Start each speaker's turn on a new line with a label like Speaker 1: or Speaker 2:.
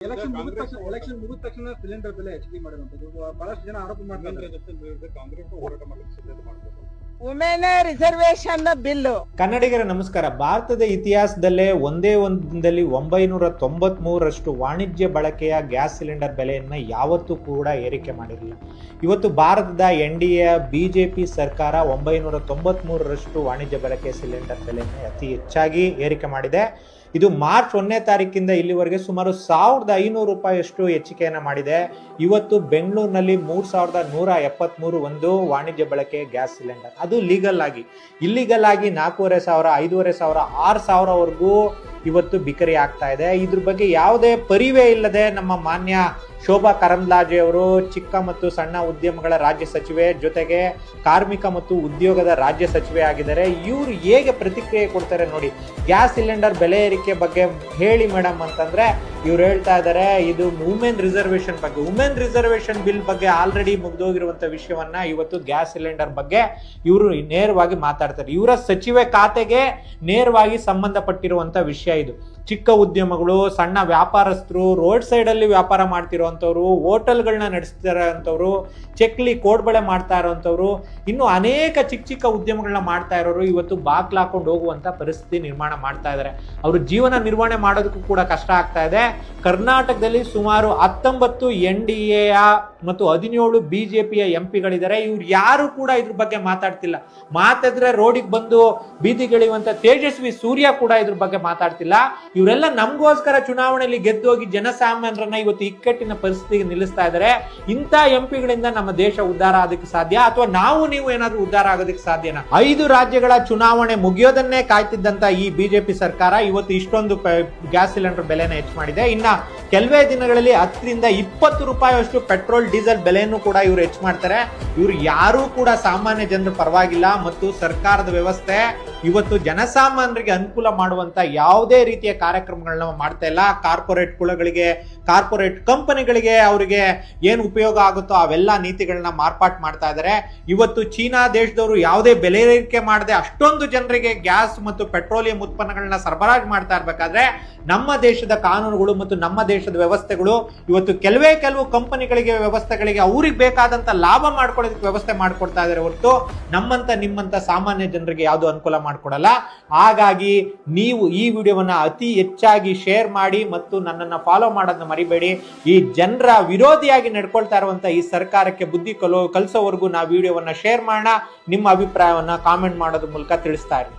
Speaker 1: Election ಮುಗಿದ ತಕ್ಷಣ cylinder ಬೆಲೆ ಹೆಚ್ಚಿಗೆ ಮಾಡಿರುವಂತದ್ದು ಬಹಳಷ್ಟು ಜನ ಆರೋಪ ಮಾಡ್ತಾರೆ. ಕಾಂಗ್ರೆಸ್ ಹೋರಾಟ ಮಾಡಲಿಕ್ಕೆ ಸಿದ್ಧತೆ ಮಾಡ್ತಾರೆ.
Speaker 2: Women reservation bill.
Speaker 3: ಕನ್ನಡಿಗರ ನಮಸ್ಕಾರ. ಭಾರತದ ಇತಿಹಾಸದಲ್ಲೇ ಒಂದೇ ಒಂದಲ್ಲಿ 993ರಷ್ಟು ವಾಣಿಜ್ಯ ಬಳಕೆಯ ಗ್ಯಾಸ್ ಸಿಲಿಂಡರ್ ಬೆಲೆಯನ್ನು ಯಾವತ್ತೂ ಕೂಡ ಏರಿಕೆ ಮಾಡಿರಲಿಲ್ಲ. ಇವತ್ತು ಭಾರತದ NDA BJP ಸರ್ಕಾರ 993ರಷ್ಟು ವಾಣಿಜ್ಯ ಬಳಕೆಯ ಸಿಲಿಂಡರ್ ಬೆಲೆಯನ್ನು ಅತಿ ಹೆಚ್ಚಾಗಿ ಏರಿಕೆ ಮಾಡಿದೆ. ಇದು ಮಾರ್ಚ್ 1ನೇ ತಾರೀಕಿಂದ ಇಲ್ಲಿವರೆಗೆ ಸುಮಾರು 1500 ರೂಪಾಯಿಯಷ್ಟು ಹೆಚ್ಚಿಕೆಯನ್ನು ಮಾಡಿದೆ. ಇವತ್ತು ಬೆಂಗಳೂರಿನಲ್ಲಿ 3173 ಒಂದು ವಾಣಿಜ್ಯ ಬಳಕೆ ಗ್ಯಾಸ್ ಸಿಲಿಂಡರ್, ಅದು ಲೀಗಲ್ ಆಗಿ. ಇಲ್ಲಿಗಲ್ ಆಗಿ 4500, 5500, 6000ವರೆಗೂ ಇವತ್ತು ಬಿಕರಿ ಆಗ್ತಾ ಇದೆ. ಇದ್ರ ಬಗ್ಗೆ ಯಾವುದೇ ಪರಿವೇ ಇಲ್ಲದೆ ನಮ್ಮ ಮಾನ್ಯ ಶೋಭಾ ಕರಂದ್ಲಾಜೆ ಅವರು ಚಿಕ್ಕ ಮತ್ತು ಸಣ್ಣ ಉದ್ಯಮಗಳ ರಾಜ್ಯ ಸಚಿವೆ, ಜೊತೆಗೆ ಕಾರ್ಮಿಕ ಮತ್ತು ಉದ್ಯೋಗದ ರಾಜ್ಯ ಸಚಿವೆ ಆಗಿದ್ದಾರೆ. ಇವರು ಹೇಗೆ ಪ್ರತಿಕ್ರಿಯೆ ಕೊಡ್ತಾರೆ ನೋಡಿ. ಗ್ಯಾಸ್ ಸಿಲಿಂಡರ್ ಬೆಲೆ ಏರಿಕೆ ಬಗ್ಗೆ ಹೇಳಿ ಮೇಡಮ್ ಅಂತಂದ್ರೆ ಇವ್ರು ಹೇಳ್ತಾ ಇದ್ದಾರೆ ಇದು ವುಮೆನ್ ರಿಸರ್ವೇಶನ್ ಬಗ್ಗೆ. ವುಮೆನ್ ರಿಸರ್ವೇಶನ್ ಬಿಲ್ ಬಗ್ಗೆ ಆಲ್ರೆಡಿ ಮುಗ್ದೋಗಿರುವಂತ ವಿಷಯವನ್ನ ಇವತ್ತು ಗ್ಯಾಸ್ ಸಿಲಿಂಡರ್ ಬಗ್ಗೆ ಇವರು ನೇರವಾಗಿ ಮಾತಾಡ್ತಾರೆ. ಇವರ ಸಚಿವೆ ಖಾತೆಗೆ ನೇರವಾಗಿ ಸಂಬಂಧಪಟ್ಟಿರುವಂತ ವಿಷಯ ಇದು. ಚಿಕ್ಕ ಉದ್ಯಮಗಳು, ಸಣ್ಣ ವ್ಯಾಪಾರಸ್ಥರು, ರೋಡ್ ಸೈಡ್ ಅಲ್ಲಿ ವ್ಯಾಪಾರ ಮಾಡ್ತಿರೋಂಥವ್ರು, ಹೋಟೆಲ್ಗಳನ್ನ ನಡೆಸ್ತಿರೋಂಥವ್ರು, ಚಕ್ಲಿ ಕೋಡ್ಬಳೆ ಮಾಡ್ತಾ ಇರೋಂಥವ್ರು, ಇನ್ನು ಅನೇಕ ಚಿಕ್ಕ ಚಿಕ್ಕ ಉದ್ಯಮಗಳನ್ನ ಮಾಡ್ತಾ ಇರೋರು ಇವತ್ತು ಬಾಕ್ಲು ಹಾಕೊಂಡು ಹೋಗುವಂತ ಪರಿಸ್ಥಿತಿ ನಿರ್ಮಾಣ ಮಾಡ್ತಾ ಇದ್ದಾರೆ. ಅವರು ಜೀವನ ನಿರ್ವಹಣೆ ಮಾಡೋದಕ್ಕೂ ಕೂಡ ಕಷ್ಟ ಆಗ್ತಾ ಇದೆ. ಕರ್ನಾಟಕದಲ್ಲಿ ಸುಮಾರು 19 NDA ಮತ್ತು 17 BJPಯ MP-ಗಳಿದ್ದಾರೆ. ಇವ್ರು ಯಾರು ಕೂಡ ಇದ್ರ ಬಗ್ಗೆ ಮಾತಾಡ್ತಿಲ್ಲ. ಮಾತಾಡಿದ್ರೆ ರೋಡಿಗೆ ಬಂದು ಬೀದಿಗಿಳಿಯುವಂತ ತೇಜಸ್ವಿ ಸೂರ್ಯ ಕೂಡ ಇದ್ರ ಬಗ್ಗೆ ಮಾತಾಡ್ತಿಲ್ಲ. ಇವರೆಲ್ಲ ನಮಗೋಸ್ಕರ ಚುನಾವಣೆಯಲ್ಲಿ ಗೆದ್ದೋಗಿ ಜನಸಾಮಾನ್ಯರನ್ನ ಇವತ್ತು ಇಕ್ಕಟ್ಟಿನ ಪರಿಸ್ಥಿತಿಗೆ ನಿಲ್ಲಿಸ್ತಾ ಇದ್ದಾರೆ. ಇಂಥ MP-ಗಳಿಂದ ನಮ್ಮ ದೇಶ ಉದ್ಧಾರ ಆಗೋದಕ್ಕೆ ಸಾಧ್ಯ, ಅಥವಾ ನೀವು ಏನಾದ್ರೂ ಉದ್ಧಾರ ಆಗೋದಕ್ಕೆ ಸಾಧ್ಯನಾ? 5 ರಾಜ್ಯಗಳ ಚುನಾವಣೆ ಮುಗಿಯೋದನ್ನೇ ಕಾಯ್ತಿದ್ದಂತ ಈ BJP ಸರ್ಕಾರ ಇವತ್ತು ಇಷ್ಟೊಂದು ಗ್ಯಾಸ್ ಸಿಲಿಂಡರ್ ಬೆಲೆನ ಹೆಚ್ಚು ಮಾಡಿದೆ. ಇನ್ನ ಕೆಲವೇ ದಿನಗಳಲ್ಲಿ 10ರಿಂದ 20 ರೂಪಾಯಿಯಷ್ಟು ಪೆಟ್ರೋಲ್ ಡೀಸೆಲ್ ಬೆಲೆಯನ್ನು ಕೂಡ ಇವರು ಹೆಚ್ಚು ಮಾಡ್ತಾರೆ. ಇವರು ಯಾರೂ ಕೂಡ ಸಾಮಾನ್ಯ ಜನರ ಪರವಾಗಿಲ್ಲ. ಮತ್ತು ಸರ್ಕಾರದ ವ್ಯವಸ್ಥೆ ಇವತ್ತು ಜನಸಾಮಾನ್ಯರಿಗೆ ಅನುಕೂಲ ಮಾಡುವಂತ ಯಾವುದೇ ರೀತಿಯ ಕಾರ್ಯಕ್ರಮಗಳನ್ನ ಮಾಡ್ತಾ ಇಲ್ಲ. ಕಾರ್ಪೊರೇಟ್ ಕುಳಗಳಿಗೆ, ಕಾರ್ಪೊರೇಟ್ ಕಂಪನಿಗಳಿಗೆ ಅವರಿಗೆ ಏನು ಉಪಯೋಗ ಆಗುತ್ತೋ ಅವೆಲ್ಲ ನೀತಿಗಳನ್ನ ಮಾರ್ಪಾಟ್ ಮಾಡ್ತಾ ಇದ್ದಾರೆ. ಇವತ್ತು ಚೀನಾ ದೇಶದವರು ಯಾವುದೇ ಬೆಲೆ ಏರಿಕೆ ಮಾಡದೆ ಅಷ್ಟೊಂದು ಜನರಿಗೆ ಗ್ಯಾಸ್ ಮತ್ತು ಪೆಟ್ರೋಲಿಯಂ ಉತ್ಪನ್ನಗಳನ್ನ ಸರಬರಾಜು ಮಾಡ್ತಾ ಇರಬೇಕಾದ್ರೆ ನಮ್ಮ ದೇಶದ ಕಾನೂನುಗಳು ಮತ್ತು ನಮ್ಮ ದೇಶದ ವ್ಯವಸ್ಥೆಗಳು ಇವತ್ತು ಕೆಲವು ಕಂಪನಿಗಳಿಗೆ, ವ್ಯವಸ್ಥೆಗಳಿಗೆ ಅವ್ರಿಗೆ ಬೇಕಾದಂತ ಲಾಭ ಮಾಡ್ಕೊಳ್ಳೋದಕ್ಕೆ ವ್ಯವಸ್ಥೆ ಮಾಡ್ಕೊಡ್ತಾ ಇದ್ದಾರೆ ಹೊರತು ನಮ್ಮಂತ ನಿಮ್ಮಂತ ಸಾಮಾನ್ಯ ಜನರಿಗೆ ಯಾವುದು ಅನುಕೂಲ ಮಾಡ್ಕೊಡಲ್ಲ. ಹಾಗಾಗಿ ನೀವು ಈ ವಿಡಿಯೋವನ್ನ ಅತಿ ಹೆಚ್ಚಾಗಿ ಶೇರ್ ಮಾಡಿ ಮತ್ತು ನನ್ನನ್ನು ಫಾಲೋ ಮಾಡೋದನ್ನ ಮರಿಬೇಡಿ. ಈ ಜನರ ವಿರೋಧಿಯಾಗಿ ನಡ್ಕೊಳ್ತಾ ಇರುವಂತ ಈ ಸರ್ಕಾರಕ್ಕೆ ಬುದ್ಧಿ ಕಲಿಸೋವರೆಗೂ ನಾವು ವಿಡಿಯೋವನ್ನ ಶೇರ್ ಮಾಡೋಣ. ನಿಮ್ಮ ಅಭಿಪ್ರಾಯವನ್ನ ಕಾಮೆಂಟ್ ಮಾಡೋದ್ರ ಮೂಲಕ ತಿಳಿಸ್ತಾ ಇರಿ.